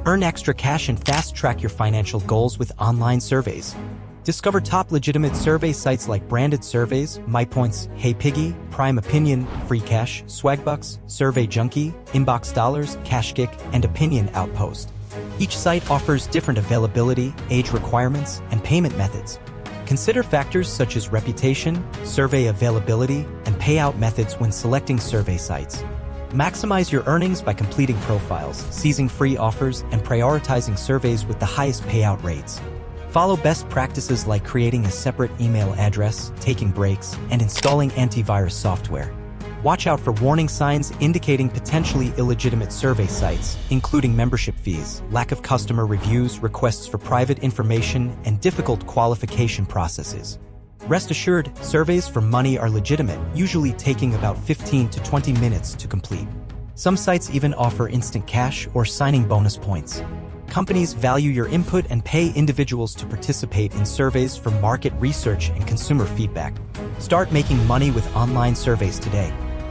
Earn extra cash and fast-track your financial goals with online surveys. Discover top legitimate survey sites like Branded Surveys, MyPoints, HeyPiggy, Prime Opinion, Free Cash, Swagbucks, Survey Junkie, Inbox Dollars, CashGick, and Opinion Outpost. Each site offers different availability, age requirements, and payment methods. Consider factors such as reputation, survey availability, and payout methods when selecting survey sites. Maximize your earnings by completing profiles, seizing free offers, and prioritizing surveys with the highest payout rates. Follow best practices like creating a separate email address, taking breaks, and installing antivirus software. Watch out for warning signs indicating potentially illegitimate survey sites, including membership fees, lack of customer reviews, requests for private information, and difficult qualification processes. Rest assured, surveys for money are legitimate, usually taking about 15 to 20 minutes to complete. Some sites even offer instant cash or signing bonus points. Companies value your input and pay individuals to participate in surveys for market research and consumer feedback. Start making money with online surveys today.